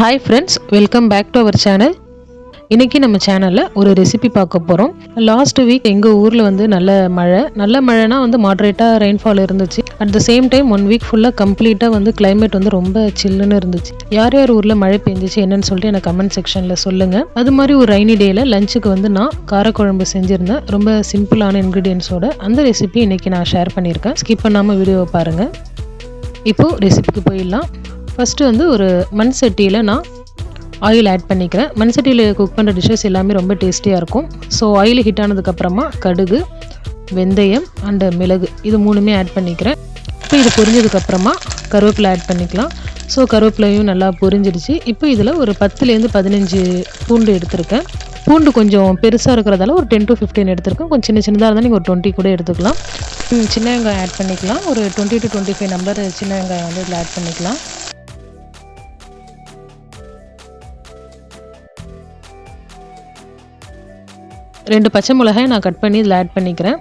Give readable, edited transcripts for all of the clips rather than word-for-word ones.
Hi friends, welcome back to our channel. இன்னைக்கு நம்ம சேனல்ல ஒரு ரெசிபி பார்க்க போறோம். லாஸ்ட் வீக் எங்க ஊர்ல வந்து நல்ல மழைனா வந்து மாடரேட்டா ரெயின்ஃபால் இருந்துச்சு. At the same time 1 week ஃபுல்லா கம்ப்ளீட்டா வந்து கிளைமேட் வந்து ரொம்ப சில்லுன்னு இருந்துச்சு. யார் யார் ஊர்ல மழை பெஞ்சிச்சு என்னன்னு சொல்லிட்டு எனக்கு கமெண்ட் செக்ஷன்ல சொல்லுங்க. அது மாதிரி ஒரு ரெய்னி டேல லஞ்சுக்கு வந்து நான் காரக்குழம்பு செஞ்சிருந்தேன். ரொம்ப சிம்பிளான இன்கிரிடியன்ஸோட அந்த ரெசிபி இன்னைக்கு நான் ஷேர் பண்ணியிருக்கேன். ஸ்கிப் பண்ணாம வீடியோவை பாருங்க. இப்போ ரெசிபிக்கு போயிடலாம். ஃபர்ஸ்ட் வந்து ஒரு மண் சட்டியில் நான் ஆயில் ஆட் பண்ணிக்கிறேன். மண் சட்டியில் குக் பண்ணுற டிஷ்ஷஸ் எல்லாமே ரொம்ப டேஸ்டியாக இருக்கும். ஸோ ஆயில் ஹீட் ஆனதுக்கப்புறமா கடுகு, வெந்தயம் அண்டு மிளகு இது மூணுமே ஆட் பண்ணிக்கிறேன். இப்போ இது பொரிஞ்சதுக்கப்புறமா கருவேப்பிலை ஆட் பண்ணிக்கலாம். ஸோ கருவேப்பிலையும் நல்லா பொரிஞ்சிடுச்சு. இப்போ இதில் ஒரு 10லேருந்து 15 பூண்டு எடுத்திருக்கேன். பூண்டு கொஞ்சம் பெருசாக இருக்கிறதால ஒரு 10 to 15 எடுத்திருக்கேன். கொஞ்சம் சின்னதாக இருந்தால் நீங்கள் ஒரு 20 கூட எடுத்துக்கலாம். சின்ன வெங்காயம் ஆட் பண்ணிக்கலாம். ஒரு 20 to 25 நம்பர் சின்ன வெங்காயம் வந்து இதில் ஆட் பண்ணிக்கலாம். ரெண்டு பச்சை மிளகாய் நான் கட் பண்ணி இதில் ஆட் பண்ணிக்கிறேன்.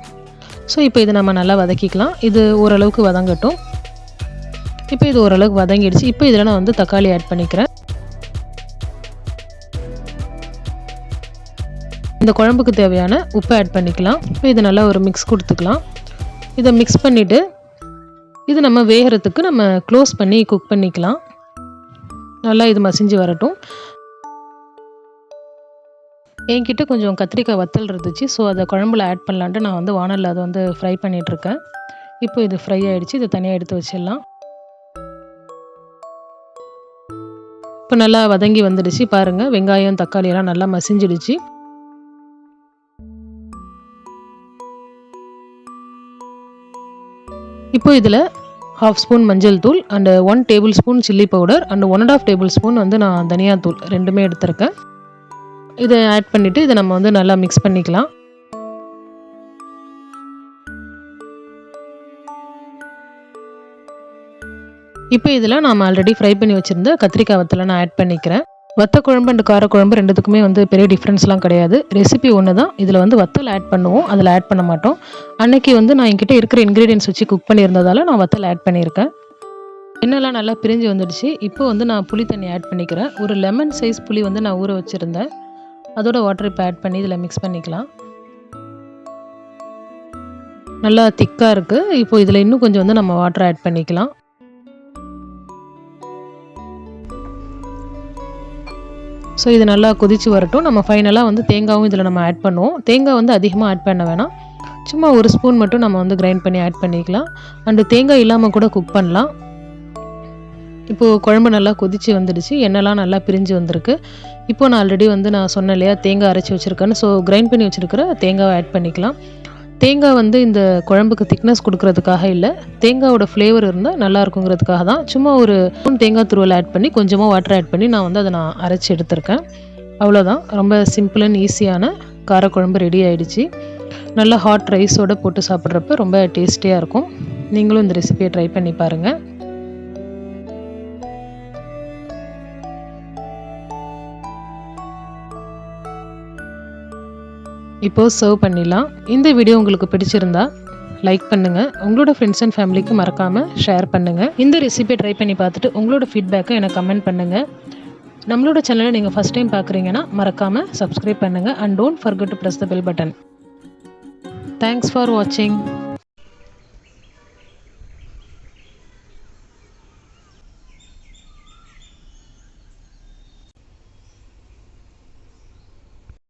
ஸோ இப்போ இதை நம்ம நல்லா வதக்கிக்கலாம். இது ஓரளவுக்கு வதங்கட்டும். இப்போ இது ஓரளவுக்கு வதங்கிடுச்சு. இப்போ இதில் நான் வந்து தக்காளி ஆட் பண்ணிக்கிறேன். இந்த குழம்புக்கு தேவையான உப்பு ஆட் பண்ணிக்கலாம். இப்போ இது நல்லா ஒரு மிக்ஸ் கொடுத்துக்கலாம். இதை மிக்ஸ் பண்ணிவிட்டு இது நம்ம வேகிறதுக்கு நம்ம க்ளோஸ் பண்ணி குக் பண்ணிக்கலாம். நல்லா இது மசிஞ்சு வரட்டும். என்கிட்ட கொஞ்சம் கத்திரிக்காய் வத்தல் இருந்துச்சு. ஸோ அதை குழம்புல ஆட் பண்ணலான்ட்டு நான் வந்து வானலில் அதை வந்து ஃப்ரை பண்ணிகிட்ருக்கேன். இப்போ இது ஃப்ரை ஆகிடுச்சு. இதை தனியாக எடுத்து வச்சிடலாம். இப்போ நல்லா வதங்கி வந்துடுச்சு. பாருங்கள், வெங்காயம் தக்காளி எல்லாம் நல்லா மசிஞ்சிடுச்சு. இப்போ இதில் 1/2 ஸ்பூன் மஞ்சள் தூள் and 1 table spoon chilli powder and 1.5 table spoon வந்து நான் தனியாத்தூள் ரெண்டுமே எடுத்திருக்கேன். இதை ஆட் பண்ணிவிட்டு இதை நம்ம வந்து நல்லா மிக்ஸ் பண்ணிக்கலாம். இப்போ இதில் நாம் ஆல்ரெடி ஃப்ரை பண்ணி வச்சுருந்த கத்திரிக்காய் வத்தலை நான் ஆட் பண்ணிக்கிறேன். வத்த குழம்பு அண்ட் காரக்குழம்பு ரெண்டுத்துக்குமே வந்து பெரிய டிஃப்ரென்ஸ்லாம் கிடையாது. ரெசிபி ஒன்று தான். இதில் வந்து வத்தல் ஆட் பண்ணுவோம், அதில் ஆட் பண்ண மாட்டோம். அன்னைக்கு வந்து நான் என்கிட்ட இருக்கிற இன்க்ரீடியன்ஸ் வச்சு குக் பண்ணியிருந்ததால் நான் வத்தல் ஆட் பண்ணியிருக்கேன். எண்ணெய்லாம் நல்லா பிரிஞ்சு வந்துடுச்சு. இப்போ வந்து நான் புளி தண்ணி ஆட் பண்ணிக்கிறேன். ஒரு லெமன் சைஸ் புளி வந்து நான் ஊற வச்சுருந்தேன். அதோட வாட்டர் இப்போ ஆட் பண்ணி இதில் மிக்ஸ் பண்ணிக்கலாம். நல்லா திக்காக இருக்குது. இப்போ இதில் இன்னும் கொஞ்சம் வந்து நம்ம வாட்டர் ஆட் பண்ணிக்கலாம். ஸோ இது நல்லா கொதிச்சு வரட்டும். நம்ம ஃபைனலாக வந்து தேங்காயும் இதில் நம்ம ஆட் பண்ணுவோம். தேங்காய் வந்து அதிகமாக ஆட் பண்ண வேணாம். சும்மா ஒரு ஸ்பூன் மட்டும் நம்ம வந்து கிரைண்ட் பண்ணி ஆட் பண்ணிக்கலாம். அண்டு தேங்காய் இல்லாமல் கூட குக் பண்ணலாம். இப்போது குழம்பு நல்லா கொதிச்சு வந்துடுச்சு. எண்ணெய்லாம் நல்லா பிரிஞ்சு வந்திருக்கு. இப்போ நான் ஆல்ரெடி வந்து நான் சொன்னேன் இல்லையா, தேங்காய் அரைச்சி வச்சுருக்கேன்னு. ஸோ கிரைண்ட் பண்ணி வச்சுருக்கிற தேங்காவை ஆட் பண்ணிக்கலாம். தேங்காய் வந்து இந்த குழம்புக்கு திக்னஸ் கொடுக்கறதுக்காக இல்லை, தேங்காயோட ஃப்ளேவர் இருந்தால் நல்லா இருக்குங்கிறதுக்காக தான். சும்மா ஒரு ஸ்பூன் தேங்காய் துருவல் ஆட் பண்ணி கொஞ்சமாக வாட்டர் ஆட் பண்ணி நான் வந்து அதை அரைச்சி எடுத்திருக்கேன். அவ்வளோதான். ரொம்ப சிம்பிள் அண்ட் ஈஸியான காரக்குழம்பு ரெடி ஆகிடுச்சு. நல்லா ஹாட் ரைஸோடு போட்டு சாப்பிட்றப்ப ரொம்ப டேஸ்டியாக இருக்கும். நீங்களும் இந்த ரெசிபியை ட்ரை பண்ணி பாருங்கள். இப்போது சர்வ் பண்ணிடலாம். இந்த வீடியோ உங்களுக்கு பிடிச்சிருந்தா லைக் பண்ணுங்கள். உங்களோட ஃப்ரெண்ட்ஸ் அண்ட் ஃபேமிலிக்கு மறக்காமல் ஷேர் பண்ணுங்கள். இந்த ரெசிபியை ட்ரை பண்ணி பார்த்துட்டு உங்களோட ஃபீட்பேக்கை எனக்கு கமெண்ட் பண்ணுங்கள். நம்மளோட சேனலை நீங்கள் ஃபஸ்ட் டைம் பார்க்குறீங்கன்னா மறக்காமல் சப்ஸ்கிரைப் பண்ணுங்கள். And don't forget to press the bell button. Thanks for வாட்சிங்.